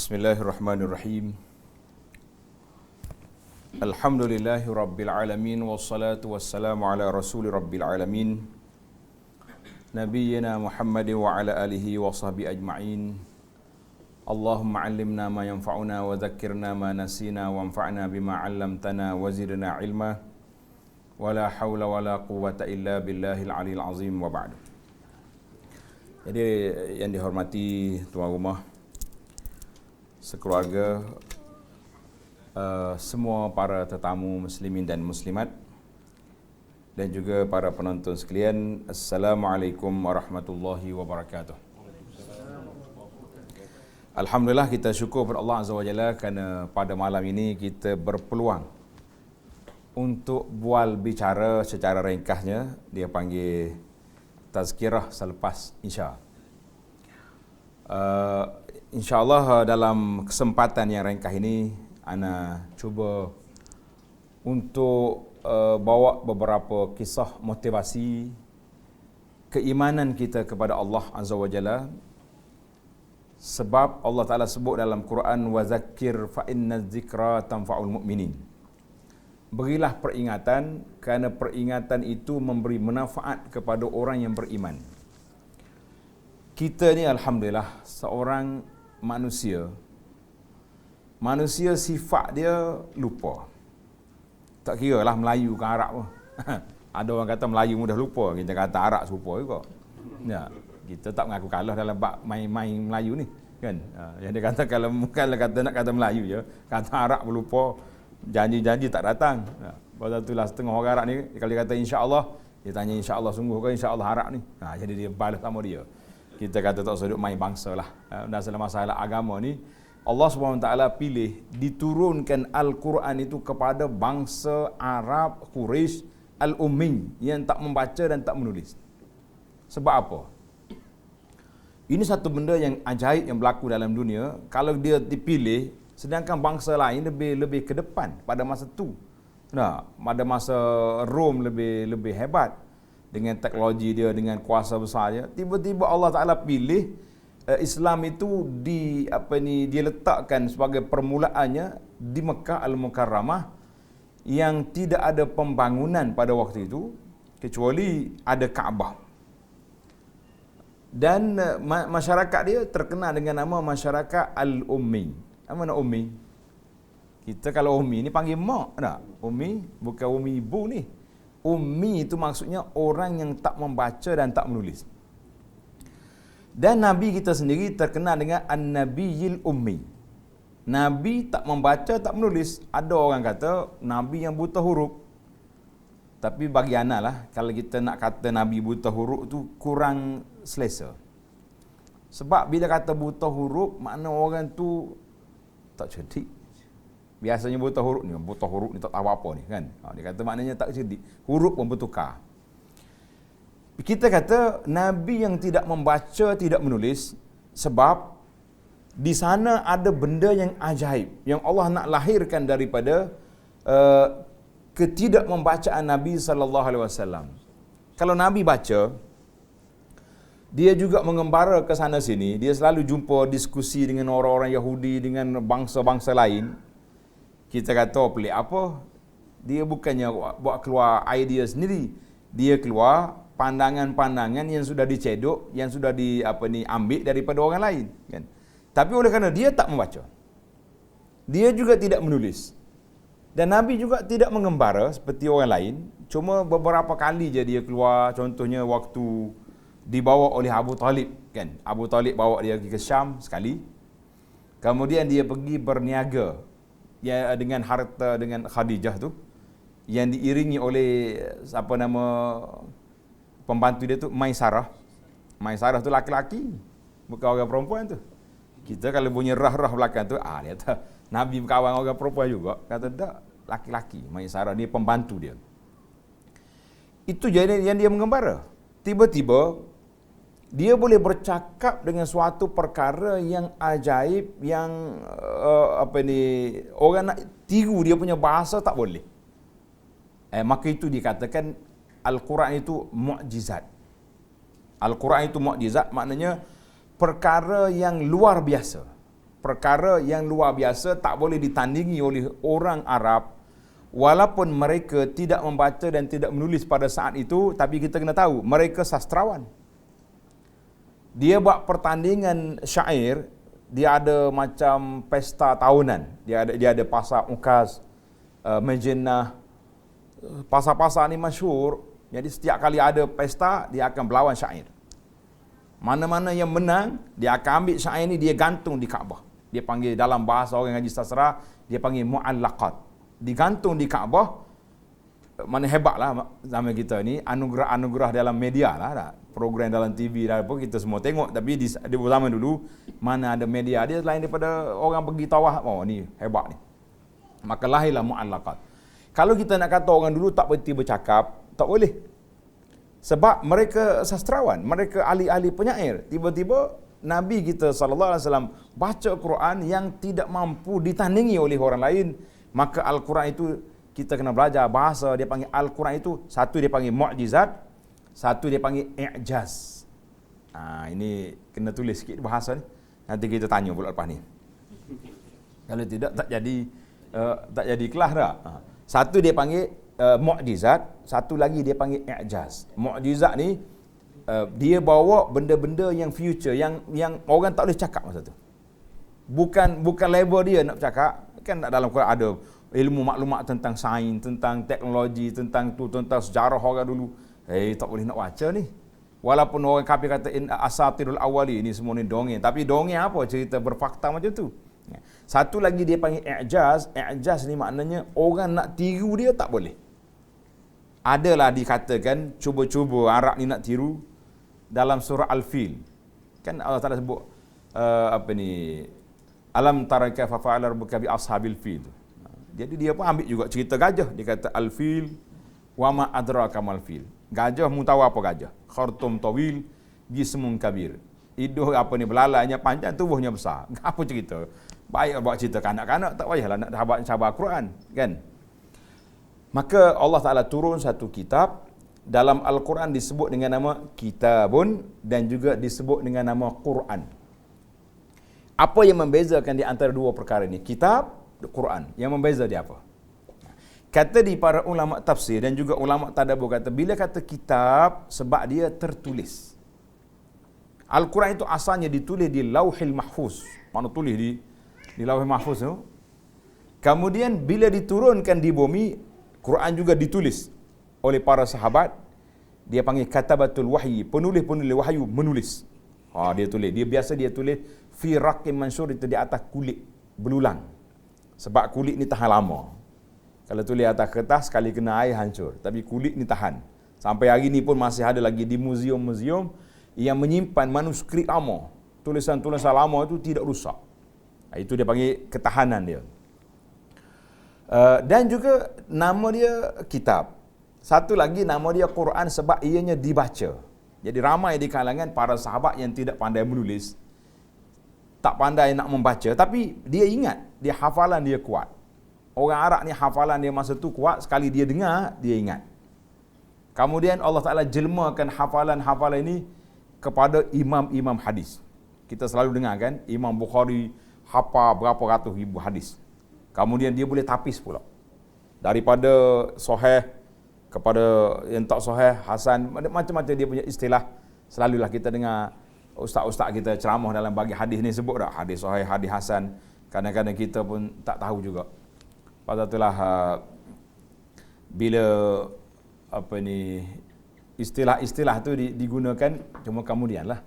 Bismillahirrahmanirrahim. Alhamdulillahi rabbil alamin wassalatu wassalamu ala rasuli rabbil alamin nabiyyina Muhammad wa ala alihi wa sahbihi ajma'in. Allahumma 'allimna ma yanfa'una wa dhakkirna ma nasina wanfa'na bima 'allamtana wa zidna ilma wa la haula wa la quwwata illa billahil aliyil azim wa ba'du. Jadi yang dihormati tuan rumah, sekeluarga, semua para tetamu muslimin dan muslimat, dan juga para penonton sekalian, Assalamualaikum warahmatullahi wabarakatuh. Alhamdulillah, kita syukur kepada Allah Azza wa Jalla kerana pada malam ini kita berpeluang untuk bual bicara secara ringkasnya, dia panggil tazkirah selepas Isya. InsyaAllah dalam kesempatan yang ringkas ini, ana cuba untuk bawa beberapa kisah motivasi keimanan kita kepada Allah Azza wa Jalla. Sebab Allah Ta'ala sebut dalam Quran, وَذَكِّرْ فَإِنَّ الذِّكْرَى تَنْفَعُ الْمُؤْمِنِينَ. Berilah peringatan kerana peringatan itu memberi manfaat kepada orang yang beriman. Kita ni alhamdulillah seorang manusia sifat dia lupa. Tak kira lah Melayu ke Arab pun. Ada orang kata Melayu mudah lupa, kita kata Arab serupa juga. Ya, kita tak mengaku kalah dalam bab main-main Melayu ni, kan? Yang dia kata kalau bukan kata nak kata Melayu je, kata Arab pun lupa, janji-janji tak datang. Pasal itulah setengah orang Arab ni kalau dia kata insya-Allah, dia tanya insya-Allah sungguh ke insya-Allah Arab ni. Jadi dia balas sama dia. Kita kata tak usah duk main bangsa lah. Dalam masalah agama ni, Allah SWT pilih diturunkan Al-Quran itu kepada bangsa Arab Quraisy Al-Ummi yang tak membaca dan tak menulis. Sebab apa? Ini satu benda yang ajaib yang berlaku dalam dunia. Kalau dia dipilih, sedangkan bangsa lain lebih ke depan pada masa tu. Pada masa Rom lebih hebat dengan teknologi dia, dengan kuasa besar dia. Tiba-tiba Allah Ta'ala pilih Islam itu dia letakkan sebagai permulaannya di Mekah Al-Mukarramah yang tidak ada pembangunan pada waktu itu kecuali ada Kaabah. Dan masyarakat dia terkenal dengan nama masyarakat Al-Ummi. Apa nama Ummi? Kita kalau Ummi ni panggil mak tak? Ummi bukan Ummi ibu ni. Ummi itu maksudnya orang yang tak membaca dan tak menulis. Dan Nabi kita sendiri terkenal dengan An-Nabiyil Ummi. Nabi tak membaca, tak menulis. Ada orang kata Nabi yang buta huruf. Tapi bagi ana lah, kalau kita nak kata Nabi buta huruf tu kurang selesa. Sebab bila kata buta huruf, makna orang tu tak cerdik. Biasanya buta huruf ni tak tahu apa ni, kan? Dia kata maknanya tak cerdik. Huruf pun bertukar. Kita kata Nabi yang tidak membaca, tidak menulis, sebab di sana ada benda yang ajaib yang Allah nak lahirkan daripada ketidakmembacaan Nabi sallallahu alaihi wasallam. Kalau Nabi baca, dia juga mengembara ke sana sini, dia selalu jumpa diskusi dengan orang-orang Yahudi, dengan bangsa-bangsa lain. Kita kata pelik apa? Dia bukannya buat keluar idea sendiri. Dia keluar pandangan-pandangan yang sudah dicedok, yang sudah ambil daripada orang lain, kan? Tapi oleh kerana dia tak membaca, dia juga tidak menulis, dan Nabi juga tidak mengembara seperti orang lain. Cuma beberapa kali je dia keluar. Contohnya waktu dibawa oleh Abu Talib, kan? Abu Talib bawa dia pergi ke Syam sekali. Kemudian dia pergi berniaga dengan harta dengan Khadijah tu, yang diiringi oleh pembantu dia tu, Maisarah. Maisarah tu laki-laki, bukan orang perempuan tu. Kita kalau bunyi rah-rah belakang tu, dia kata Nabi berkawan orang perempuan juga. Kata tak, laki-laki. Maisarah ni pembantu dia. Itu jadi yang dia mengembara. Tiba-tiba dia boleh bercakap dengan suatu perkara yang ajaib, yang orang nak tiru dia punya bahasa tak boleh. Maka itu dikatakan Al-Quran itu mukjizat. Al-Quran itu mukjizat maknanya perkara yang luar biasa. perkara yang luar biasa, tak boleh ditandingi oleh orang Arab. Walaupun mereka tidak membaca dan tidak menulis pada saat itu, tapi kita kena tahu, mereka sastrawan. Dia buat pertandingan syair, dia ada macam pesta tahunan. Dia ada pasar Ukaz, Majennah. Pasar-pasar ni masyhur. Jadi setiap kali ada pesta, dia akan berlawan syair. Mana-mana yang menang, dia akan ambil syair ni, dia gantung di Kaabah. Dia panggil dalam bahasa orang ngaji sastra, dia panggil mu'allaqat. Digantung di Kaabah. Mana hebatlah zaman kita ni, anugerah-anugerah dalam media lah. Program dalam TV dah apa, kita semua tengok. Tapi di zaman dulu, mana ada media dia selain daripada orang pergi tawaf. Oh ni, hebat ni. Maka lahirlah mu'allaqat. Kalau kita nak kata orang dulu tak berhenti bercakap, tak boleh. Sebab mereka sastrawan, mereka ahli-ahli penyair. Tiba-tiba Nabi kita SAW baca Quran yang tidak mampu ditandingi oleh orang lain. Maka Al-Quran itu, kita kena belajar bahasa. Dia panggil Al-Quran itu, satu dia panggil mu'jizat, satu dia panggil i'jaz. Ini kena tulis sikit bahasa ni. Nanti kita tanya pula lepas ni. Kalau tidak, tak jadi kelas dah. Satu dia panggil mu'jizat, satu lagi dia panggil i'jaz. Mu'jizat ni dia bawa benda-benda yang future, yang orang tak boleh cakap masa tu. Bukan level dia nak cakap. Kan dalam Quran ada ilmu maklumat tentang sains, tentang teknologi, tentang sejarah orang dulu. Tak boleh nak baca ni. Walaupun orang kafir kata asatirul awwali, ni semua ni dongeng, tapi dongeng apa, cerita berfakta macam tu. Satu lagi dia panggil i'jaz. I'jaz ni maknanya orang nak tiru dia tak boleh. Adalah dikatakan cuba-cuba Arab ni nak tiru dalam surah Al-Fil. Kan Allah Taala sebut alam tara kaifa fa'ala rabbuka bi ashabil fil. Jadi dia pun ambil juga cerita gajah. Dia kata Al-Fil wa ma adraka mal fil. Gajah mu tahu apa gajah? Khartum tawil, jismun kabir. Hidung belalainya panjang, tubuhnya besar. Apa cerita? Baik buat cerita kanak-kanak, tak payahlah nak sahabat Quran, kan? Maka Allah Ta'ala turun satu kitab. Dalam Al-Quran disebut dengan nama Kitabun dan juga disebut dengan nama Quran. Apa yang membezakan di antara dua perkara ini? Kitab, Quran. Yang membeza dia apa? Kata di para ulama tafsir dan juga ulama tadabbur kata, bila kata kitab, sebab dia tertulis. Al-Quran itu asalnya ditulis di Lauhil Mahfuz. Mana tulis di Lauhil Mahfuz tu? Kemudian bila diturunkan di bumi, Quran juga ditulis oleh para sahabat. Dia panggil katabatul wahyi, penulis-penulis wahyu menulis. Dia tulis. Dia tulis fi raqim mansur, itu di atas kulit belulang. Sebab kulit ni tahan lama. Kalau tulis atas kertas, sekali kena air hancur. Tapi kulit ni tahan. Sampai hari ni pun masih ada lagi di muzium-muzium yang menyimpan manuskrip lama. Tulisan-tulisan lama itu tidak rusak. Itu dia panggil ketahanan dia. Dan juga nama dia kitab. Satu lagi nama dia Quran sebab ianya dibaca. Jadi ramai di kalangan para sahabat yang tidak pandai menulis, tak pandai nak membaca, tapi dia ingat, dia hafalan dia kuat. Orang Arab ni hafalan dia masa tu kuat, sekali dia dengar, dia ingat. Kemudian Allah Ta'ala jelmakan hafalan-hafalan ini kepada imam-imam hadis. Kita selalu dengar kan, Imam Bukhari hafal berapa ratus ribu hadis. Kemudian dia boleh tapis pula. Daripada sahih kepada yang tak sahih, hasan, macam-macam dia punya istilah. Selalulah kita dengar ustaz-ustaz kita ceramah dalam bagi hadis ni sebut dah, hadis sahih, hadis hasan. Kadang-kadang kita pun tak tahu juga. Pasal itulah bila istilah-istilah tu digunakan cuma kemudianlah.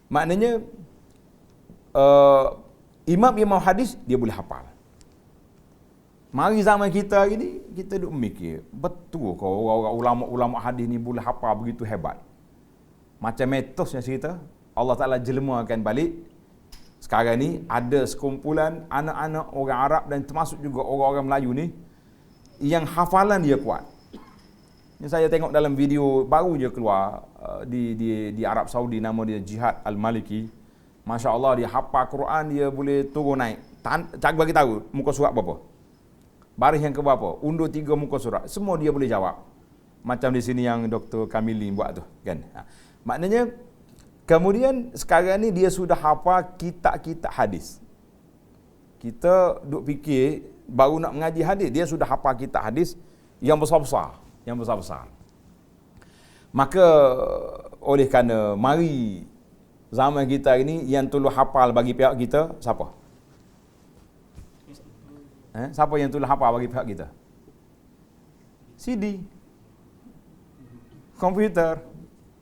Maknanya imam-imam hadis dia boleh hafal. Mari zaman kita hari ni, kita duk mikir, betul ke orang-orang ulama-ulama hadis ni boleh hafal begitu hebat? Macam mitosnya cerita, Allah Ta'ala jelmakan balik. Sekarang ni ada sekumpulan anak-anak orang Arab dan termasuk juga orang-orang Melayu ni yang hafalan dia kuat. Ini saya tengok dalam video baru je keluar di Arab Saudi, nama dia Jihad Al-Maliki. Masya Allah, dia hafal Quran, dia boleh turun naik. Cak bagi tahu muka surat berapa, baris yang ke berapa, undur 3 muka surat, semua dia boleh jawab. Macam di sini yang Dr. Kamili buat tu kan. Maknanya kemudian sekarang ni dia sudah hafal kitab-kitab hadis. Kita duk fikir baru nak mengaji hadis, dia sudah hafal kitab hadis yang besar-besar, yang besar-besar. Maka oleh kerana mari zaman kita ini yang tolong hafal bagi pihak kita siapa? Siapa yang tolong hafal bagi pihak kita? CD, komputer,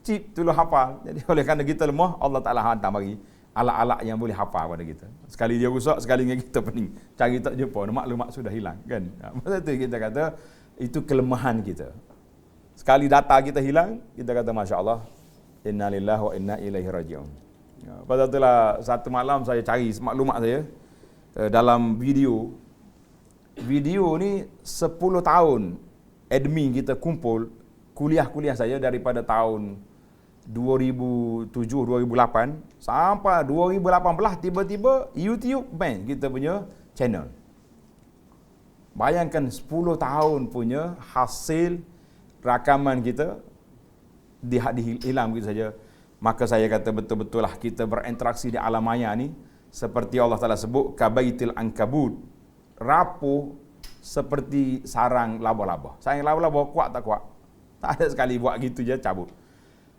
chip tolong hafal. Jadi oleh kerana kita lemah, Allah Taala hantar bagi alat-alat yang boleh hafal pada kita. Sekali dia rusak, sekali dengan kita pening. Cari tak jumpa, maklumat sudah hilang, kan? Masa tu kita kata itu kelemahan kita. Sekali data kita hilang, kita kata masya-Allah, inna lillahi wa inna ilaihi raji'un. Pada itulah satu malam saya cari maklumat saya dalam video ni 10 tahun admin kita kumpul kuliah-kuliah saya daripada tahun 2007-2008 sampai 2018 tiba-tiba YouTube ban kita punya channel. Bayangkan 10 tahun punya hasil rakaman kita hilang begitu saja. Maka saya kata betul-betul lah kita berinteraksi di alam maya ni seperti Allah Taala sebut kabaitil ankabut, rapuh seperti sarang laba-laba. Sarang laba-laba kuat tak kuat? Tak ada sekali buat gitu je cabut.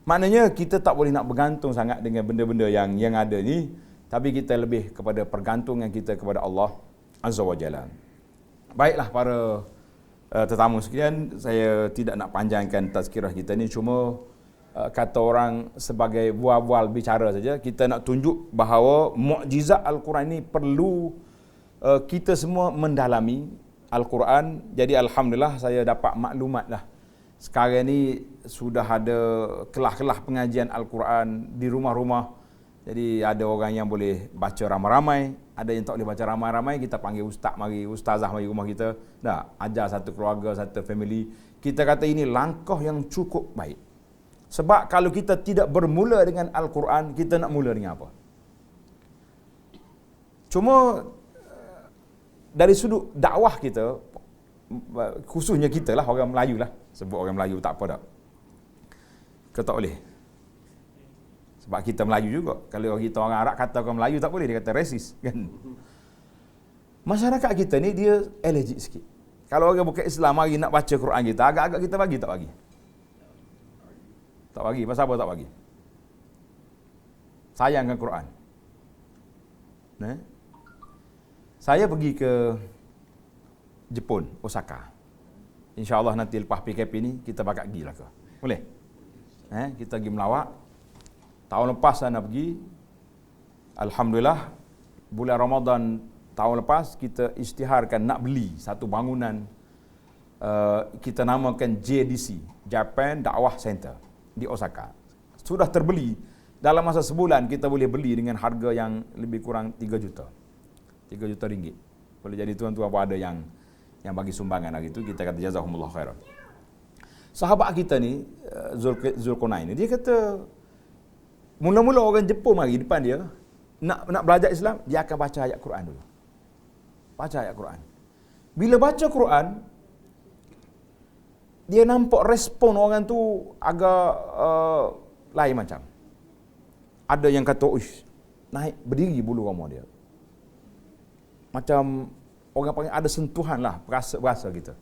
Maknanya kita tak boleh nak bergantung sangat dengan benda-benda yang ada ni, tapi kita lebih kepada pergantungan kita kepada Allah Azza wa Jalla. Baiklah para tetamu sekalian, saya tidak nak panjangkan tazkirah kita ni, cuma kata orang sebagai bual-bual bicara saja, kita nak tunjuk bahawa mukjizat Al-Quran ini perlu kita semua mendalami Al-Quran. Jadi alhamdulillah saya dapat maklumat lah. Sekarang ni sudah ada kelas-kelas pengajian Al-Quran di rumah-rumah. Jadi ada orang yang boleh baca ramai-ramai, ada yang tak boleh baca ramai-ramai, kita panggil ustazah mari rumah kita. Dah ajar satu keluarga, satu family. Kita kata ini langkah yang cukup baik. Sebab kalau kita tidak bermula dengan Al-Quran, kita nak mula dengan apa? Cuma dari sudut dakwah kita, khususnya kita lah, orang Melayu lah. Sebut orang Melayu tak apa tak. Kau tak boleh. Sebab kita Melayu juga. Kalau kita orang Arab kata orang Melayu tak boleh, dia kata rasis, kan? Masyarakat kita ni dia allergic sikit. Kalau orang bukan Islam mari nak baca Quran kita, agak-agak kita bagi tak bagi. Tak bagi. Pasal apa tak bagi? Sayangkan Quran. Saya pergi ke Jepun, Osaka. InsyaAllah nanti lepas PKP ni kita bakal pergi lah ke. Boleh? Kita pergi melawat. Tahun lepas saya nak pergi. Alhamdulillah, bulan Ramadan tahun lepas kita isytiharkan nak beli satu bangunan, kita namakan JDC, Japan Dakwah Center di Osaka. Sudah terbeli. Dalam masa sebulan kita boleh beli dengan harga yang lebih kurang 3 juta. 3 juta ringgit. Boleh jadi tuan-tuan apa ada yang bagi sumbangan hari itu, kita kata jazakumullah khairan. Sahabat kita ni Zulkarnain ni, dia kata mula-mula orang Jepun mari depan dia nak belajar Islam, dia akan baca ayat Quran dulu. Baca ayat Quran. Bila baca Quran, dia nampak respon orang tu agak lain macam. Ada yang kata, "Uish, naik berdiri bulu roma dia." Macam orang panggil ada sentuhan lah, berasa kita.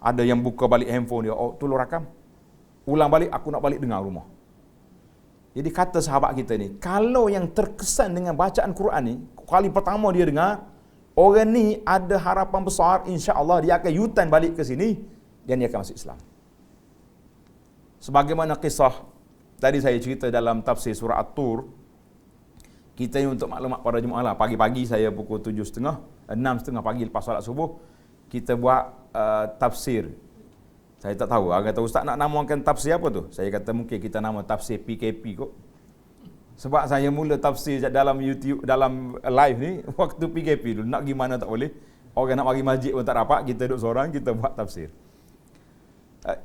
Ada yang buka balik handphone dia, "Oh, tolong rakam. Ulang balik, aku nak balik dengar rumah." Jadi kata sahabat kita ni, kalau yang terkesan dengan bacaan Quran ni, kali pertama dia dengar, orang ni ada harapan besar, insya-Allah dia akan U-turn balik ke sini dan dia akan masuk Islam. Sebagaimana kisah tadi saya cerita dalam tafsir surah At-Tur, kita ni untuk maklumat pada Jumaat lah, pagi-pagi saya pukul 7.30, 6.30 pagi lepas solat subuh, kita buat tafsir. Saya tak tahu, dia kata, "Ustaz nak namakan tafsir apa tu?" Saya kata mungkin kita nama tafsir PKP kot. Sebab saya mula tafsir dalam YouTube, dalam live ni, waktu PKP dulu, nak gimana tak boleh. Orang nak bagi masjid pun tak dapat, kita duduk seorang, kita buat tafsir.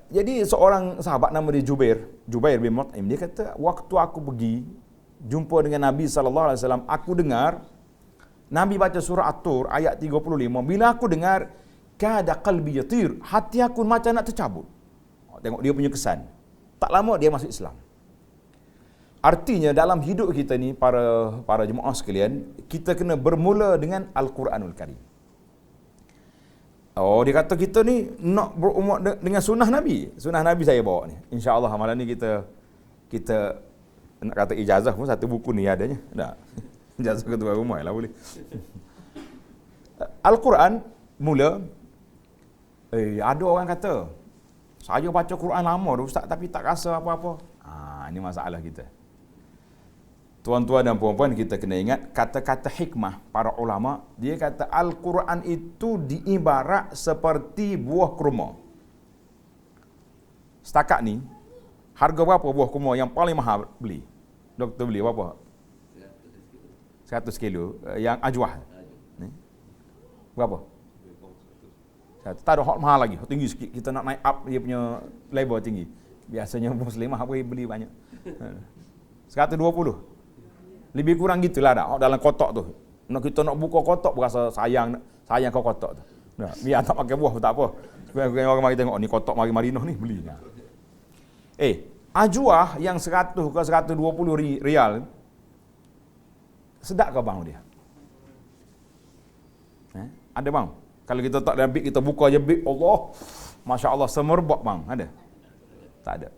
Jadi seorang sahabat nama dia Jubair bin Mut'im, dia kata, waktu aku pergi jumpa dengan Nabi SAW, aku dengar Nabi baca surah At-Tur ayat 35. Bila aku dengar, kada qalbi yatir, hati aku macam nak tercabut. Tengok dia punya kesan. Tak lama dia masuk Islam. Artinya dalam hidup kita ni, para jemaah sekalian, kita kena bermula dengan Al-Quranul Karim. Oh, dia kata kita ni nak berumur dengan sunnah Nabi. Sunnah Nabi saya bawa ni. InsyaAllah malam ni kita nak kata ijazah pun satu buku ni adanya. Tak. Ijazah ketua rumah lah boleh. Al-Quran mula, ada orang kata, saya baca Quran lama dah Ustaz tapi tak rasa apa-apa. Ini masalah kita. Tuan-tuan dan puan-puan, kita kena ingat kata-kata hikmah para ulama. Dia kata Al-Quran itu diibarat seperti buah kurma. Setakat ni, harga berapa buah kurma yang paling mahal beli? Doktor beli berapa? 100 kilo. Yang ajwah. Ni. Berapa? Tak ada hot mahal lagi. Tinggi sikit. Kita nak naik up dia punya level tinggi. Biasanya muslimah beli banyak. 120. Lebih kurang gitulah dah dalam kotak tu. Nak kita nak buka kotak berasa sayang kau kotak tu. Nah, biar tak pakai buah pun tak apa. Supaya orang mari tengok ni kotak mari-marinoh ni beli. Ajwah yang 100 ke 120 rial. Sedap ke bang dia? Ada bang? Kalau kita tak ada big, kita buka je big, Allah, Masya Allah, semerbak bang, ada? Tak ada.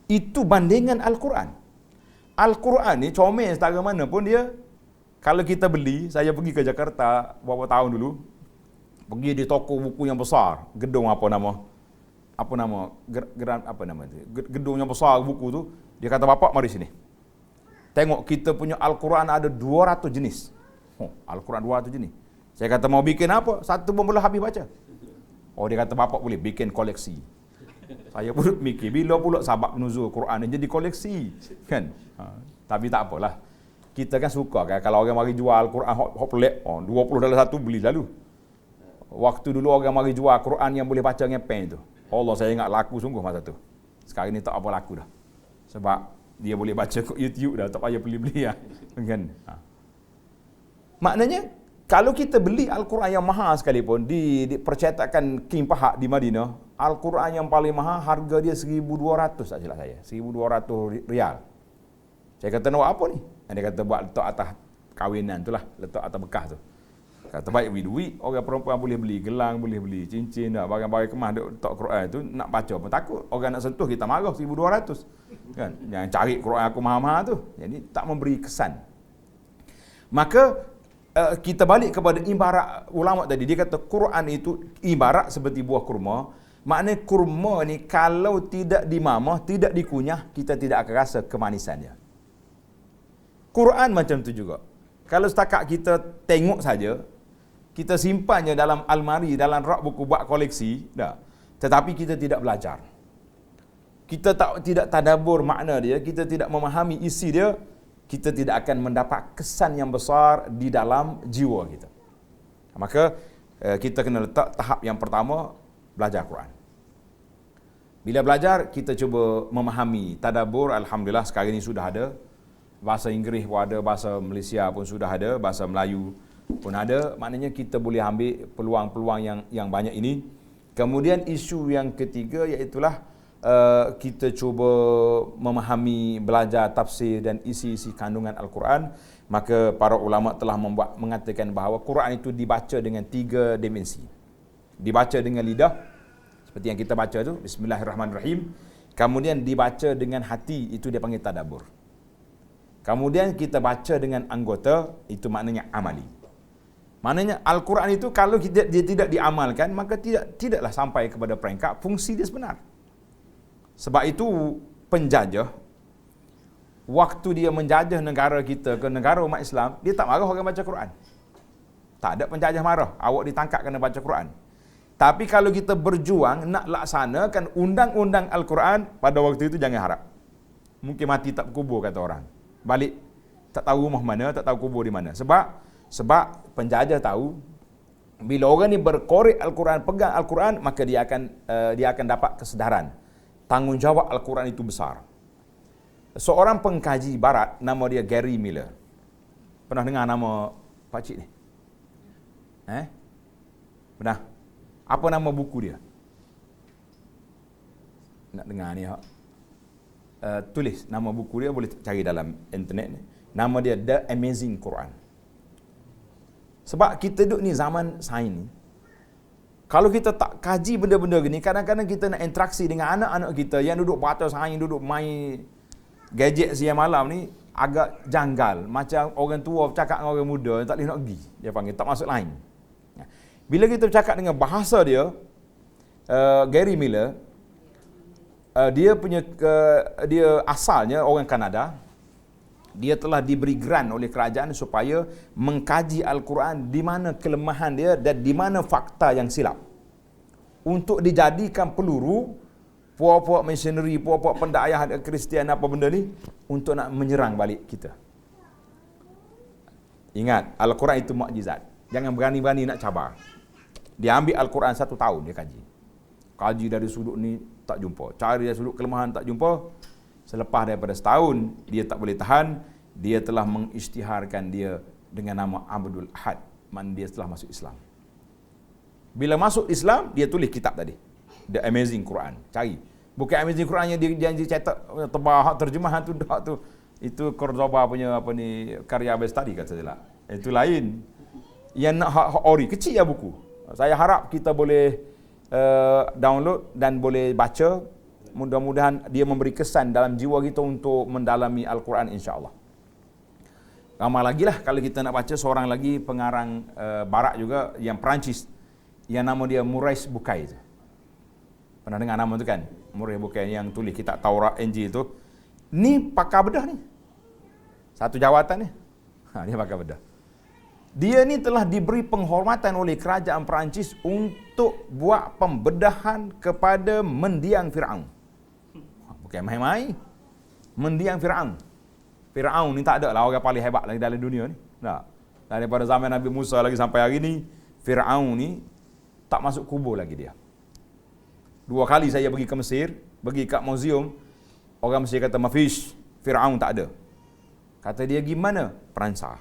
Itu bandingan Al-Quran. Al-Quran ni comel setara mana pun dia, kalau kita beli, saya pergi ke Jakarta beberapa tahun dulu, pergi di toko buku yang besar, gedung gedung yang besar buku tu, dia kata, bapak mari sini. Tengok kita punya Al-Quran ada 200 jenis. Al-Quran 200 jenis. Saya kata mau bikin apa? Satu pun belum habis baca. Dia kata bapak boleh bikin koleksi. Saya pun mikir bila pula sabab nuzul Quran ni jadi koleksi, kan? Tapi tak apalah. Kita kan suka kan kalau orang mari jual Quran hot pelik, 20 dalam satu beli lalu. Waktu dulu orang mari jual Quran yang boleh baca dengan pen tu. Allah, saya ingat laku sungguh masa tu. Sekarang ni tak apa laku dah. Sebab dia boleh baca kat YouTube dah, tak payah beli-beli lah. Kan? Maknanya kalau kita beli Al-Quran yang mahal sekalipun di percetakan King Fahd di Madinah, Al-Quran yang paling mahal harga dia 1,200 tak silap saya. 1,200 rial. Saya kata nak buat apa ni? Dia kata buat letak atas kawinan tu lah, letak atas bekas tu. Kata baik beli duit, orang perempuan boleh beli gelang, boleh beli cincin, barang-barang kemas duk letak Quran tu, nak baca pun takut. Orang nak sentuh kita marah 1,200. Kan? Jangan cari Quran aku mahal-mahal tu. Jadi tak memberi kesan. Maka kita balik kepada ibarat ulama tadi, dia kata Quran itu ibarat seperti buah kurma. Maknanya kurma ni kalau tidak dimamah, tidak dikunyah, kita tidak akan rasa kemanisannya. Quran macam tu juga. Kalau setakat kita tengok saja, kita simpannya dalam almari, dalam rak buku buat koleksi, dah. Tetapi kita tidak belajar. Kita tidak tadabbur makna dia, kita tidak memahami isi dia, kita tidak akan mendapat kesan yang besar di dalam jiwa kita. Maka kita kena letak tahap yang pertama, belajar Quran. Bila belajar, kita cuba memahami tadabbur. Alhamdulillah sekarang ini sudah ada. Bahasa Inggeris pun ada, bahasa Malaysia pun sudah ada, bahasa Melayu pun ada. Maknanya kita boleh ambil peluang-peluang yang banyak ini. Kemudian isu yang ketiga iaitulah kita cuba memahami, belajar tafsir dan isi-isi kandungan Al-Quran. Maka para ulama telah mengatakan bahawa Quran itu dibaca dengan 3 dimensi. Dibaca dengan lidah, seperti yang kita baca tu, Bismillahirrahmanirrahim. Kemudian dibaca dengan hati, itu dia panggil tadabbur. Kemudian kita baca dengan anggota, itu maknanya amali. Maknanya Al-Quran itu kalau dia tidak diamalkan, maka tidaklah sampai kepada peringkat fungsi dia sebenar. Sebab itu penjajah, waktu dia menjajah negara kita ke negara umat Islam, dia tak marah orang baca Quran. Tak ada penjajah marah, awak ditangkap kena baca Quran. Tapi kalau kita berjuang nak laksanakan undang-undang Al-Quran, pada waktu itu jangan harap. Mungkin mati tak kubur kata orang. Balik tak tahu rumah mana, tak tahu kubur di mana. Sebab penjajah tahu bila orang ni berkorek Al-Quran, pegang Al-Quran, maka dia akan dapat kesedaran. Tanggungjawab Al-Quran itu besar. Seorang pengkaji barat nama dia Gary Miller. Pernah dengar nama pakcik ni? Pernah? Apa nama buku dia? Nak dengar ni, tulis nama buku dia, boleh cari dalam internet ni. Nama dia The Amazing Quran. Sebab kita duduk ni zaman sains ni, kalau kita tak kaji benda-benda gini, kadang-kadang kita nak interaksi dengan anak-anak kita yang duduk baca sains, duduk main gadget siang malam ni, agak janggal. Macam orang tua bercakap dengan orang muda, tak boleh nak pergi. Dia panggil, tak masuk lain. Bila kita bercakap dengan bahasa dia, Gary Miller, dia asalnya orang Kanada. Dia telah diberi grant oleh kerajaan supaya mengkaji Al-Quran di mana kelemahan dia dan di mana fakta yang silap, untuk dijadikan peluru puak-puak missionary, puak-puak pendakwah Kristian apa benda ni, untuk nak menyerang balik kita. Ingat, Al-Quran itu mukjizat. Jangan berani-berani nak cabar. Dia ambil Al-Quran 1 tahun dia kaji. Kaji dari sudut ni tak jumpa, cari dari sudut kelemahan tak jumpa. Selepas daripada setahun, dia tak boleh tahan, dia telah mengisytiharkan dia dengan nama Abdul Ahad. Man, dia telah masuk Islam. Bila masuk Islam, dia tulis kitab tadi, The Amazing Quran. Cari. Bukan Amazing Quran yang dia janji cetak tebal terjemahan tu dak tu. Itu Cordoba punya apa ni, karya best study kata dia lah. Itu lain. Yang nak hak ori, kecil ya buku. Saya harap kita boleh download dan boleh baca. Mudah-mudahan dia memberi kesan dalam jiwa kita untuk mendalami Al-Quran, insya-Allah. Ramai lagi lah kalau kita nak baca seorang lagi pengarang barat juga yang Perancis, yang nama dia Maurice Bucaille. Pernah dengar nama tu kan? Maurice Bucaille yang tulis kitab Taurat, Injil tu. Ni pakar bedah ni. Satu jawatan ni. Dia pakar bedah. Dia ni telah diberi penghormatan oleh kerajaan Perancis untuk buat pembedahan kepada mendiang Firaun. Bukan main-main. Mendiang Firaun. Firaun ni tak ada lah orang paling hebat lagi dalam dunia ni. Tak. Daripada zaman Nabi Musa lagi sampai hari ni, Firaun ni tak masuk kubur lagi dia. 2 kali saya pergi ke Mesir, pergi kat museum, orang Mesir kata mafish, Firaun tak ada. Kata dia gimana? Perancis.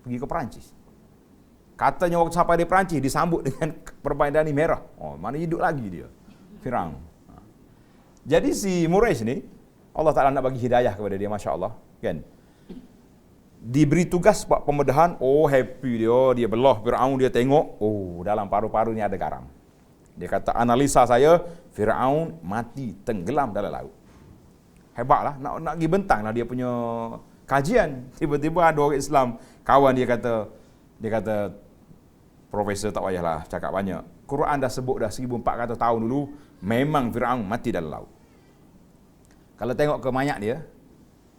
Pergi ke Perancis. Katanya waktu sampai di Perancis disambut dengan perbaidani merah. Oh, mana hidup lagi dia. Firaun. Jadi si Maurice ni, Allah Ta'ala nak bagi hidayah kepada dia, Masya Allah. Kan? Diberi tugas buat pembedahan, oh happy dia belah Firaun, dia tengok, oh dalam paru-paru ni ada garam. Dia kata, analisa saya, Firaun mati tenggelam dalam laut. Hebatlah, nak pergi bentang lah dia punya kajian. Tiba-tiba ada orang Islam, kawan dia kata, Profesor tak payahlah cakap banyak. Quran dah sebut dah 1400 tahun dulu, memang Firaun mati dalam laut. Kalau tengok ke mayat dia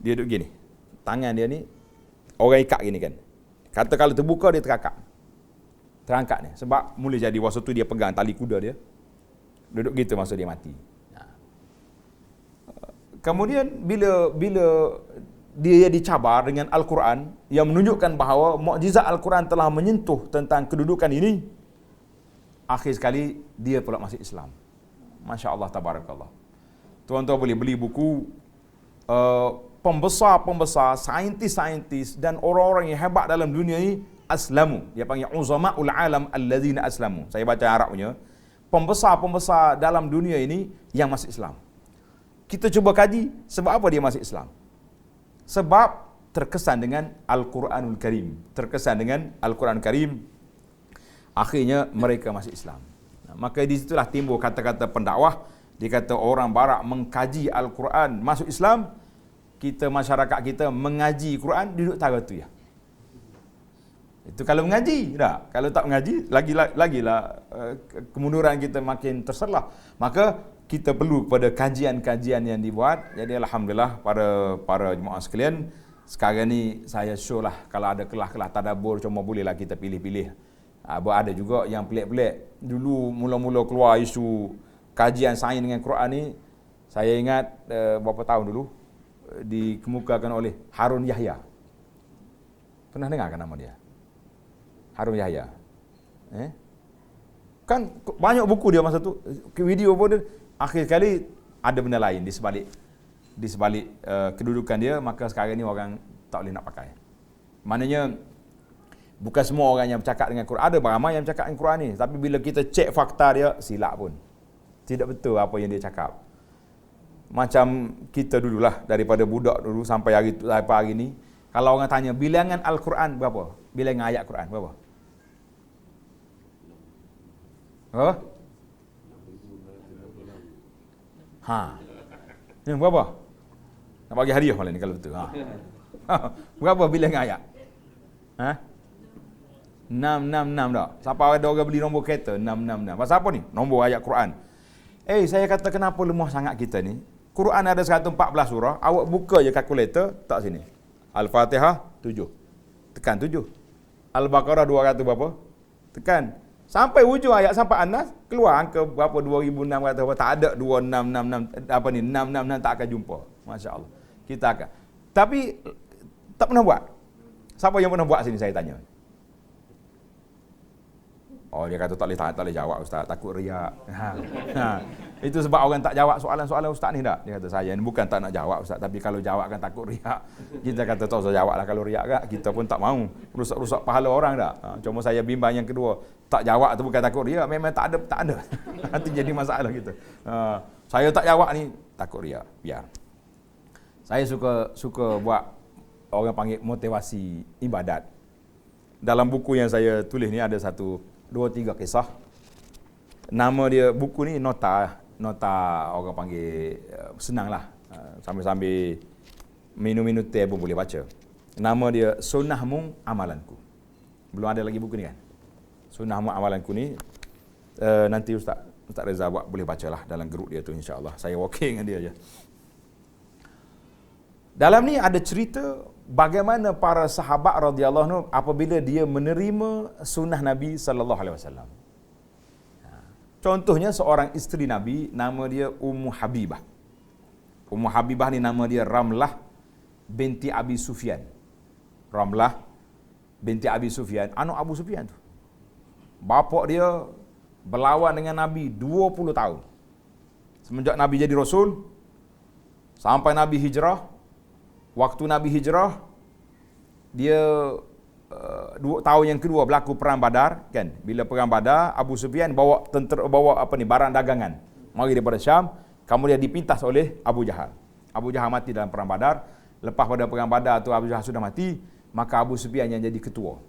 duduk gini. Tangan dia ni, orang ikat gini kan. Kata kalau terbuka, dia terangkat. Terangkat ni. Sebab mula jadi waktu tu dia pegang tali kuda dia. Duduk gitu masa dia mati. Kemudian bila dia dicabar dengan Al-Quran yang menunjukkan bahawa mukjizat Al-Quran telah menyentuh tentang kedudukan ini, akhir sekali dia pula masuk Islam. Masya Allah, tabarakallah. Tuan-tuan boleh beli buku pembesar-pembesar, saintis-saintis dan orang-orang yang hebat dalam dunia ini aslamu. Dia panggil uzama'ul alam alladzina aslamu. Saya baca Arab punya. Pembesar-pembesar dalam dunia ini yang masuk Islam. Kita cuba kaji sebab apa dia masuk Islam. Sebab terkesan dengan Al-Quranul Karim. Terkesan dengan Al-Quran Karim. Akhirnya mereka masuk Islam. Maka di situlah timbul kata-kata pendakwah. Dia kata orang barat mengkaji Al-Quran masuk Islam. Kita, masyarakat kita mengaji Quran duduk tara tu ya. Itu kalau mengaji. Tak? Kalau tak mengaji, lagilah kemunduran kita makin terselah. Maka kita perlu pada kajian-kajian yang dibuat. Jadi alhamdulillah para jemaah sekalian, sekarang ni saya show lah kalau ada kelas-kelas tadabbur, cuma bolehlah kita pilih-pilih. Ada juga yang pelik-pelik. Dulu mula-mula keluar isu kajian sains dengan Quran ni, saya ingat berapa tahun dulu dikemukakan oleh Harun Yahya. Pernah dengar kan nama dia? Harun Yahya. Kan banyak buku dia masa tu, video pun dia. Akhir sekali ada benda lain di sebalik kedudukan dia, maka sekarang ni orang tak boleh nak pakai. Maknanya bukan semua orang yang bercakap dengan Quran, ada ramai yang bercakap dengan Quran ni, tapi bila kita cek fakta dia silap pun. Tidak betul apa yang dia cakap. macam kita dululah, daripada budak dulu sampai hari ni. Kalau orang tanya bilangan Al-Quran berapa? Bilangan ayat Quran berapa? Berapa? Ni berapa? Nak bagi hadiah malam ni kalau betul. Berapa bilangan ayat? 666 tak? Siapa ada orang beli nombor kereta 666. Pasal apa ni? Nombor ayat Quran. Saya kata kenapa lemah sangat kita ni? Quran ada 114 surah, awak buka je kalkulator, tak sini. Al-Fatihah 7. Tekan 7. Al-Baqarah 200 berapa? Tekan. Sampai hujung ayat sampai Anas, keluar angka berapa 2600 berapa? Tak ada 2666 apa ni 666 tak akan jumpa. Masya-Allah. Kita akan. Tapi tak pernah buat. Siapa yang pernah buat sini saya tanya? Dia kata tak boleh jawab ustaz, takut riak. Itu sebab orang tak jawab soalan-soalan ustaz ni dah. Dia kata saya ni bukan tak nak jawab ustaz, tapi kalau jawab kan takut riak. Kita kata tak usah jawablah kalau riak kan. Kita pun tak mahu rusak pahala orang dah. Cuma saya bimbang yang kedua, tak jawab tu bukan takut riak, memang tak ada. Nanti jadi masalah kita. Saya tak jawab ni takut riak. Biar. Saya suka buat orang panggil motivasi ibadat. Dalam buku yang saya tulis ni ada 2-3 kisah. Nama dia buku ni nota orang panggil senanglah. Sambil-sambil minum teh pun boleh baca. Nama dia Sunnahmu Amalanku. Belum ada lagi buku ni kan? Sunnahmu Amalanku ni nanti Ustaz Reza buat boleh bacalah dalam grup dia tu insya-Allah. Saya walking dengan dia je. Dalam ni ada cerita bagaimana para sahabat radhiyallahu anhu apabila dia menerima sunnah Nabi sallallahu alaihi wasallam. Contohnya seorang isteri Nabi, nama dia Ummu Habibah. Ummu Habibah ni nama dia Ramlah binti Abi Sufyan. Ramlah binti Abi Sufyan, anak Abu Sufyan tu. Bapa dia berlawan dengan Nabi 20 tahun. Semenjak Nabi jadi Rasul sampai Nabi hijrah. Waktu Nabi hijrah, dia 2 tahun yang kedua berlaku perang Badar, kan? Bila perang Badar, Abu Sufyan bawa barang dagangan mari daripada Syam, kemudian dipintas oleh Abu Jahal. Abu Jahal mati dalam perang Badar. Lepas pada perang Badar tu Abu Jahal sudah mati, maka Abu Sufyan yang jadi ketua.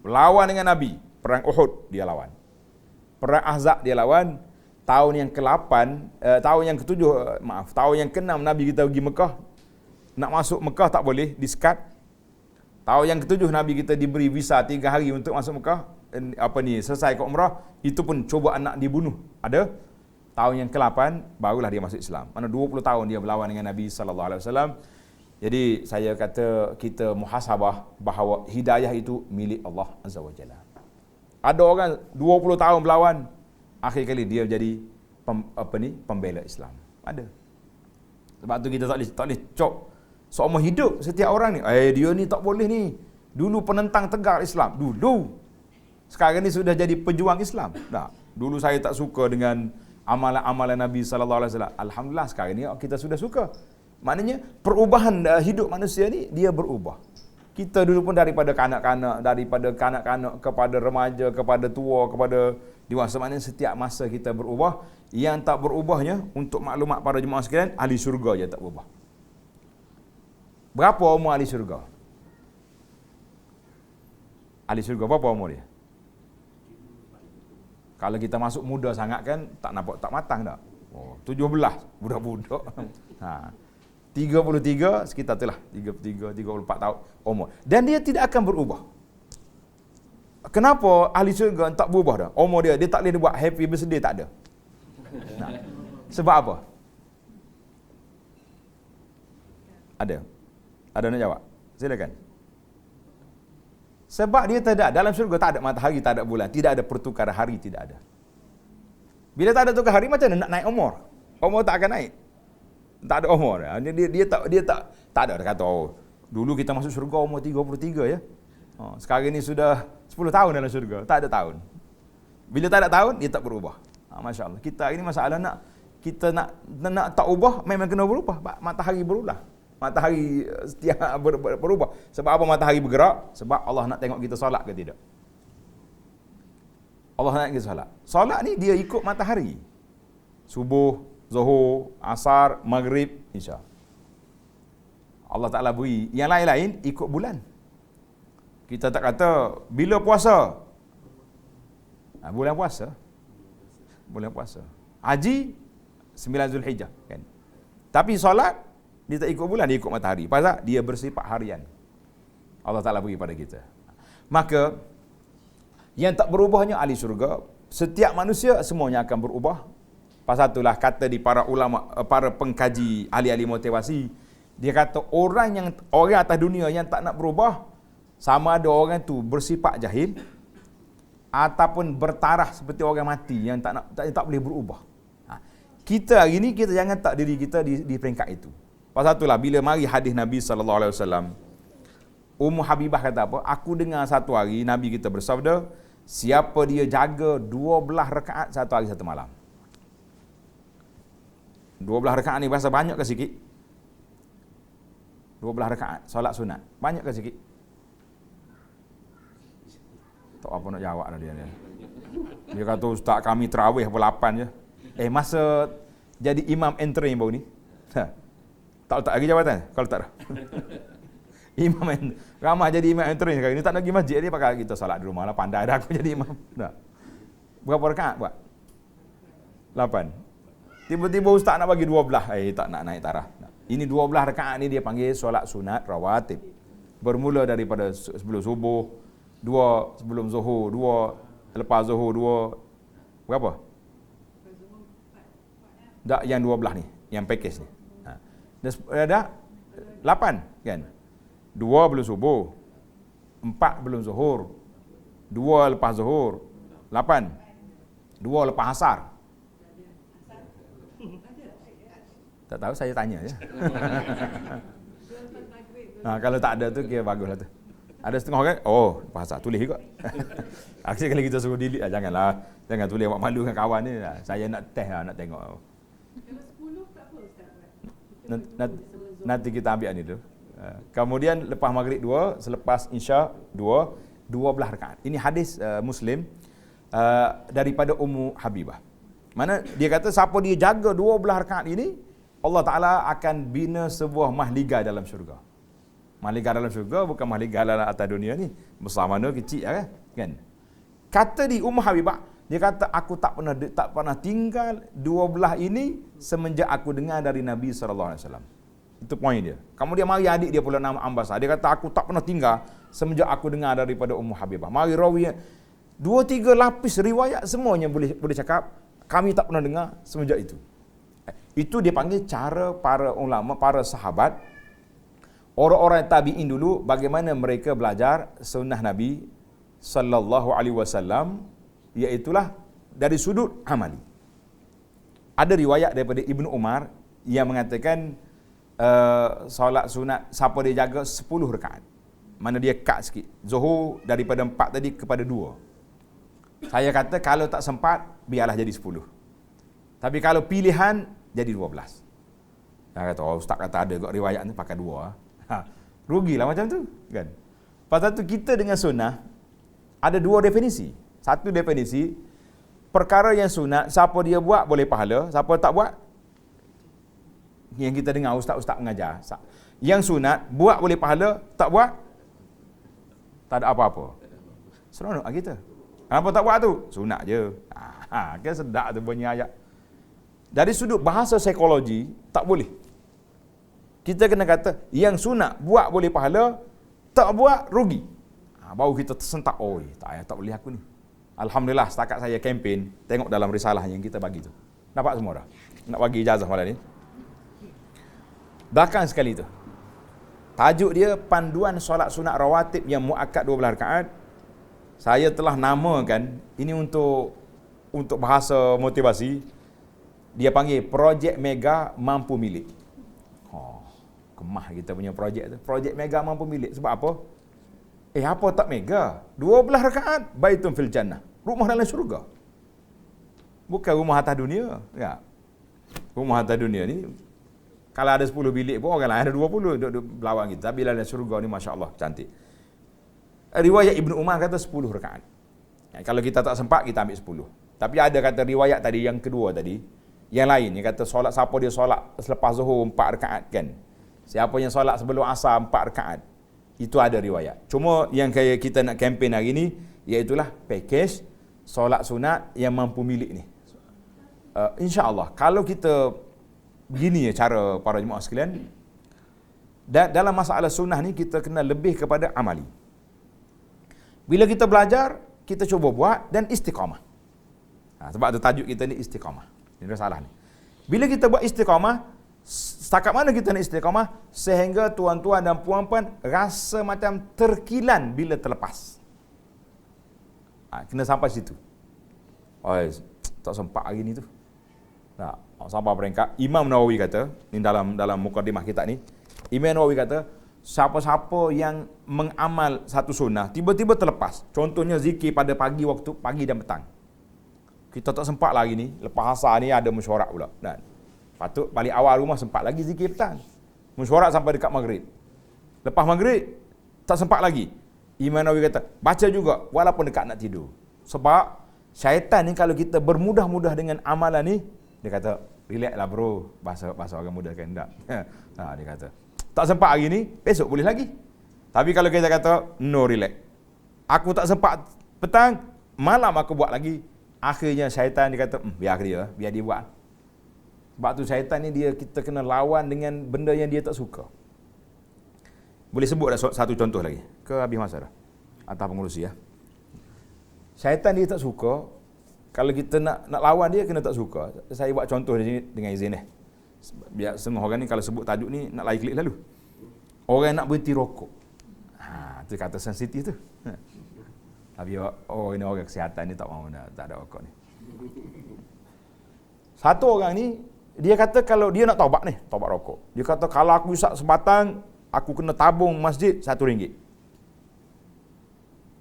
Lawan dengan Nabi, perang Uhud dia lawan. Perang Ahzab dia lawan. Tahun yang ke-6 Nabi kita pergi Mekah. Nak masuk Mekah tak boleh, disekat. Tahun yang ke-7 Nabi kita diberi visa 3 hari untuk masuk Mekah. Selesai ke umrah, itu pun cubaan nak dibunuh. Ada. Tahun yang ke-8 barulah dia masuk Islam. Mana 20 tahun dia berlawan dengan Nabi sallallahu alaihi wasallam. Jadi saya kata kita muhasabah bahawa hidayah itu milik Allah Azza wa Jalla. Ada orang 20 tahun berlawan, akhir kali dia jadi pembela Islam. Ada. Sebab tu kita tak boleh cop seumur hidup setiap orang ni. Dia ni tak boleh ni. Dulu penentang tegar Islam. Dulu. Sekarang ni sudah jadi pejuang Islam. Tak. Dulu saya tak suka dengan amalan-amalan Nabi sallallahu alaihi wasallam. Alhamdulillah sekarang ni kita sudah suka. Maknanya perubahan hidup manusia ni dia berubah. Kita dulu pun daripada kanak-kanak kepada remaja, kepada tua, kepada dewasa, maknanya setiap masa kita berubah. Yang tak berubahnya, untuk maklumat para jemaah sekalian, ahli syurga je tak berubah. Berapa umur ahli syurga? Ahli syurga berapa umur dia? Kalau kita masuk muda sangat kan, tak nampak tak matang tak? 17, budak-budak. 33, sekitar itulah, 33, 34 tahun umur. Dan dia tidak akan berubah. Kenapa ahli syurga tak berubah dah? Umur dia tak boleh buat happy birthday, tak ada. Sebab apa? Ada nak jawab? Silakan. Sebab dia tidak, dalam syurga tak ada matahari, tak ada bulan, tidak ada pertukaran hari, tidak ada. Bila tak ada tukar hari, macam mana nak naik umur? Umur tak akan naik. Tak ada umur. Dia tak ada. Dia kata, dulu kita masuk syurga umur 33 ya. Sekarang ini sudah 10 tahun dalam syurga. Tak ada tahun. Bila tak ada tahun, dia tak berubah. Masya Allah. Kita ini masalah kita nak tak ubah, memang kena berubah. Matahari berulah. Matahari setiap berubah. Sebab apa matahari bergerak? Sebab Allah nak tengok kita solat ke tidak. Allah nak kita solat. Solat ni dia ikut matahari. Subuh, Zuhur, Asar, Maghrib, Isya. Allah Ta'ala beri. Yang lain-lain ikut bulan. Kita tak kata bila puasa. Bulan puasa. Bulan puasa. Haji 9 Zulhijjah kan. Tapi solat dia tak ikut bulan, dia ikut matahari. Pasal dia bersifat harian. Allah Ta'ala beri pada kita. Maka yang tak berubahnya ahli syurga. Setiap manusia semuanya akan berubah. Pasal itulah kata di para ulama, para pengkaji, ahli-ahli motivasi, dia kata orang atas dunia yang tak nak berubah, sama ada orang tu bersifat jahil ataupun bertarah seperti orang mati yang tak boleh berubah. Kita hari ni kita jangan tak diri kita di peringkat itu. Pasal itulah bila mari hadis Nabi sallallahu alaihi wasallam, Ummu Habibah kata apa? Aku dengar satu hari Nabi kita bersabda, siapa dia jaga 12 rakaat satu hari satu malam. 12 rakaat ni berasa banyak ke sikit? 12 rakaat solat sunat. Banyak ke sikit? Tak apa nak jawab dah dia. Dia kata ustaz kami tarawih apa 8 je. Masa jadi imam entering baru ni. Tak letak lagi jawatan kalau tak dah. Imam ramah jadi imam entering sekarang ni tak nak pergi masjid dia pakai kita solat di rumah lah, pandai dah aku jadi imam. Dah. Berapa rakaat buat? 8. Tiba-tiba ustaz nak bagi 12. Tak nak naik taraf. Ini 12 rakaat ni dia panggil solat sunat rawatib. Bermula daripada sebelum subuh, 2 sebelum zuhur, 2 lepas zuhur, 2 berapa? Tak, yang 12 ni, yang package ni. Dah 8 kan? 2 belum subuh, 4 belum zuhur, 2 lepas zuhur, 8, 2 lepas asar. Tak tahu, saya tanya je. Kalau tak ada tu kira baguslah tu. Ada setengah orang, lepas asar tulis juga. Akhirnya kalau kita suruh delete, janganlah. Jangan tulis buat malu dengan kawan ni. Saya nak test lah, nak tengok. Kalau 10 tak apa Ustaz? Nanti kita ambil ni tu. Kemudian lepas maghrib 2, selepas isya 2, 12 rakaat. Ini hadis Muslim daripada Ummu Habibah. Mana dia kata siapa dia jaga 12 rakaat ini, Allah Ta'ala akan bina sebuah mahligai dalam syurga. Mahligai dalam syurga bukan mahligai dalam atas dunia ni. Besar mana kecil kan? Kata di Ummu Habibah, dia kata aku tak pernah tinggal 12 ini semenjak aku dengar dari Nabi sallallahu alaihi wasallam. Itu poin dia. Kemudian mari adik dia pula nama Ambasah. Dia kata aku tak pernah tinggal semenjak aku dengar daripada Ummu Habibah. Mari rawi 2-3 lapis riwayat semuanya boleh cakap kami tak pernah dengar semenjak itu. Itu dia panggil cara para ulama, para sahabat, orang-orang tabi'in dulu bagaimana mereka belajar sunnah Nabi sallallahu alaihi wasallam, iaitulah dari sudut amali. Ada riwayat daripada Ibnu Umar yang mengatakan solat sunat siapa dia jaga 10 rakaat. Mana dia cut sikit. Zuhur daripada 4 tadi kepada 2. Saya kata kalau tak sempat biarlah jadi 10. Tapi kalau pilihan jadi 12. Saya kata ustaz kata ada kot riwayat ni pakai 2. Rugilah macam tu kan. Pasal tu kita dengan sunnah ada 2 definisi. Satu definisi, perkara yang sunat, siapa dia buat boleh pahala, siapa tak buat, yang kita dengar ustaz-ustaz mengajar. Yang sunat, buat boleh pahala, tak buat, tak ada apa-apa. Seronok kita. Kenapa tak buat tu? Sunat je. Kan sedap tu bunyi ayat. Dari sudut bahasa psikologi, tak boleh. Kita kena kata, yang sunat, buat boleh pahala, tak buat, rugi. Baru kita tersentak, tak boleh aku ni. Alhamdulillah setakat saya kempen tengok dalam risalah yang kita bagi tu. Dapat semua dah. Nak bagi ijazah malam ni. Belakang sekali tu. Tajuk dia panduan solat sunat rawatib yang muakkad 12 rakaat. Saya telah namakan ini untuk bahasa motivasi. Dia panggil projek mega mampu milik. Kemah kita punya projek tu. Projek mega mampu milik. Sebab apa? Apa tak mega? 12 rakaat baitun fil jannah. Rumah dalam syurga. Bukan rumah atas dunia. Ya. Rumah atas dunia ni kalau ada 10 bilik pun orang lain ada 20 duduk belawang kita. Tapi dalam syurga ni masya-Allah cantik. Riwayat Ibnu Umar kata 10 rakaat. Kalau kita tak sempat kita ambil 10. Tapi ada kata riwayat tadi yang kedua tadi yang lain. Dia kata solat, siapa dia solat selepas zuhur 4 rakaat kan. Siapa yang solat sebelum asar 4 rakaat. Itu ada riwayat. Cuma yang kayak kita nak kempen hari ni, iaitulah package solat sunat yang mampu milik ni. InsyaAllah, kalau kita begini ya cara para jemaah sekalian, dalam masalah sunnah ni kita kena lebih kepada amali. Bila kita belajar, kita cuba buat dan istiqamah. Sebab ada tajuk kita ni istiqamah. Ini salah ni. Bila kita buat istiqamah, setakat mana kita nak istiqamah sehingga tuan-tuan dan puan-puan rasa macam terkilan bila terlepas. Kena sampai situ. Tak sempat hari ni tu. Sampai peringkat Imam Nawawi kata, ni dalam mukadimah kita ni, Imam Nawawi kata, siapa-siapa yang mengamal satu sunnah tiba-tiba terlepas. Contohnya zikir pada waktu pagi dan petang. Kita tak sempat lagi ni, lepas asar ni ada mesyuarat pula. Dan patut balik awal rumah sempat lagi zikir petang. Mesyuarat sampai dekat maghrib. Lepas maghrib tak sempat lagi. Imam Nawawi kata, baca juga walaupun dekat nak tidur. Sebab syaitan ni kalau kita bermudah-mudah dengan amalan ni, dia kata, relax lah bro, bahasa orang muda kan tak. Dia kata, tak sempat hari ni, besok boleh lagi. Tapi kalau kita kata, no relax. Aku tak sempat petang, malam aku buat lagi. Akhirnya syaitan dia kata, biar dia buat. Sebab tu syaitan ni kita kena lawan dengan benda yang dia tak suka. Boleh sebut dah satu contoh lagi? Ke habis masa dah? Atas pengurusi ya. Syaitan dia tak suka, kalau kita nak lawan dia kena tak suka. Saya buat contoh di sini dengan izin biar semua orang ni kalau sebut tajuk ni nak lari klik lalu. Orang nak berhenti rokok. Tu kata sensitif tu. Tapi ini orang kesihatan ni tak mahu tak ada rokok ni. Satu orang ni dia kata kalau dia nak taubat rokok. Dia kata kalau aku isap sebatang, aku kena tabung masjid RM1.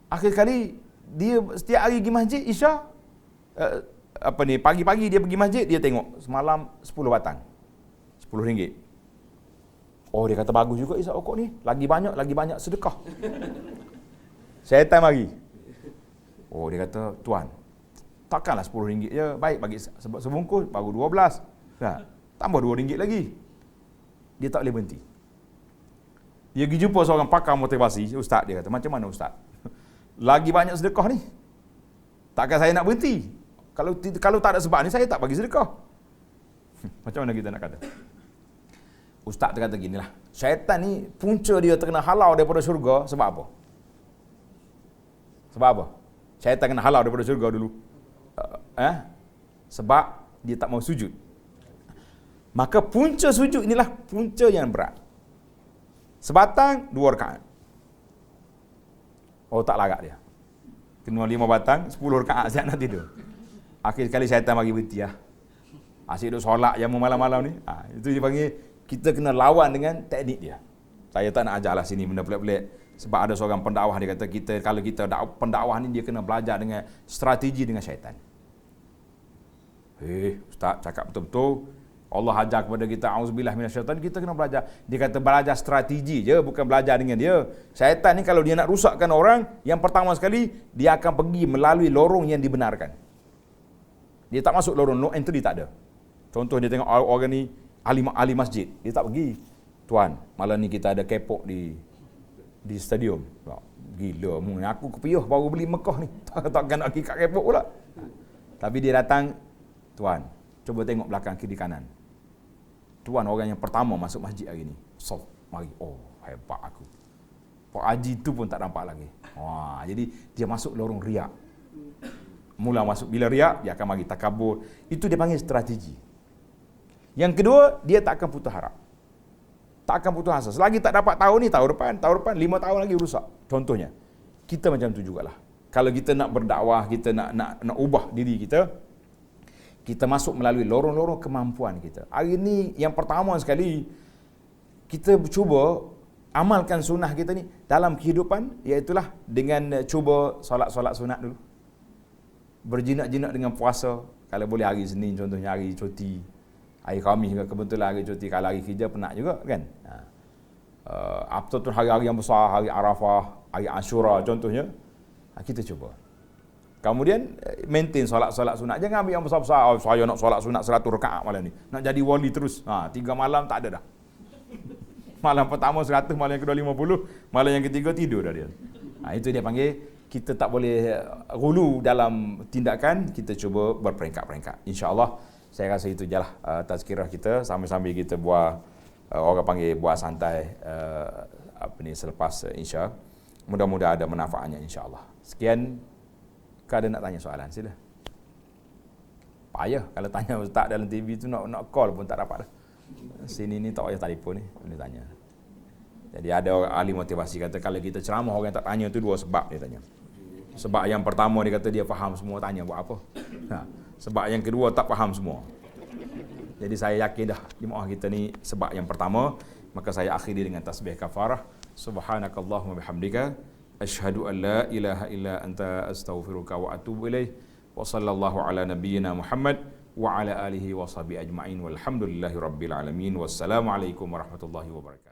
Akhir kali dia setiap hari pergi masjid Isya, pagi-pagi dia pergi masjid, dia tengok semalam 10 batang. RM10. Dia kata bagus juga isap rokok ni. Lagi banyak sedekah. Syaitan mari. Dia kata, tuan, takkanlah RM10 je, baik bagi sebungkus baru 12. Tambah RM2 lagi. Dia tak boleh berhenti. Dia pergi jumpa seorang pakar motivasi, ustaz, dia kata, macam mana ustaz? Lagi banyak sedekah ni. Takkan saya nak berhenti? Kalau tak ada sebab ni, saya tak bagi sedekah. Macam mana kita nak kata? Ustaz kata ginilah, syaitan ni punca dia terkena halau daripada syurga sebab apa? Sebab apa? Syaitan kena halau daripada syurga dulu. Sebab dia tak mau sujud. Maka punca sujud inilah punca yang berat. Sebatang 2 rakaat. Tak larat dia. Kena 5 batang, 10 rakaat siap nak tidur. Akhir sekali syaitan bagi berhenti lah. Asyik duduk solat jamu malam-malam ni. Itu dia panggil, kita kena lawan dengan teknik dia. Saya tak nak ajarlah sini benda pelik-pelik. Sebab ada seorang pendakwah dia kata, kalau kita pendakwah ni dia kena belajar dengan strategi dengan syaitan. Ustaz cakap betul-betul. Allah ajar kepada kita, auzubillah minasyaitan, kita kena belajar. Dia kata belajar strategi je, bukan belajar dengan dia. Syaitan ni kalau dia nak rusakkan orang, yang pertama sekali, dia akan pergi melalui lorong yang dibenarkan. Dia tak masuk lorong, no entry tak ada. Contoh dia tengok orang ni, ahli masjid, dia tak pergi. Tuan, malam ni kita ada kepok di stadium. Gila, aku kepiyuh baru beli Mekah ni. Takkan nak pergi kat kepok pula. Tapi dia datang, tuan, cuba tengok belakang kiri kanan. Tuan orang yang pertama masuk masjid hari ni. Mari. Hebat aku. Pak Haji tu pun tak nampak lagi. Jadi dia masuk lorong riak. Mula masuk bila riak, dia akan mari takabur. Itu dia panggil strategi. Yang kedua, dia tak akan putus harap. Tak akan putus asa. Selagi tak dapat tahun ni, tahun depan, 5 tahun lagi rusak. Contohnya, kita macam tu jugalah. Kalau kita nak berdakwah, kita nak ubah diri kita masuk melalui lorong-lorong kemampuan kita. Hari ni yang pertama sekali, kita cuba amalkan sunnah kita ni dalam kehidupan, iaitulah dengan cuba solat-solat sunat dulu. Berjinak-jinak dengan puasa. Kalau boleh hari Senin contohnya, hari cuti. Hari Khamis juga kebetulan hari cuti. Kalau hari kerja penat juga kan. Betul-betul hari-hari yang besar, hari Arafah, hari Ashura contohnya. Kita cuba. Kemudian maintain solat-solat sunat. Jangan ambil yang besar-besar. Oh, saya nak solat sunat 100 rakaat malam ni. Nak jadi wali terus. 3 malam tak ada dah. Malam pertama 100, malam yang kedua 50, malam yang ketiga tidur dah dia. Itu dia panggil, kita tak boleh gulu dalam tindakan, kita cuba berperingkat-peringkat. InsyaAllah, saya rasa itu je lah tazkirah kita, sambil-sambil kita buat, orang panggil buat santai selepas insya. Mudah-mudahan ada manfaatnya insyaAllah. Sekian, kalau ada nak tanya soalan, sila. Payah kalau tanya ustaz dalam TV tu nak call pun tak dapat lah. Sini ni tak payah telefon ni, boleh tanya. Jadi ada ahli motivasi kata kalau kita ceramah orang tak tanya tu 2 sebab dia tanya. Sebab yang pertama dia kata dia faham semua, tanya buat apa. Sebab yang kedua tak faham semua. Jadi saya yakin dah jemaah kita ni sebab yang pertama, maka saya akhiri dengan tasbih kafarah. Subhanakallahumma bihamdika asyhadu an la ilaha illa anta astaghfiruka wa atubu ilaih. Wa sallallahu ala nabiyyina Muhammad wa ala alihi wa sahbihi ajma'in walhamdulillahi rabbil alamin. Wassalamualaikum warahmatullahi wabarakatuh.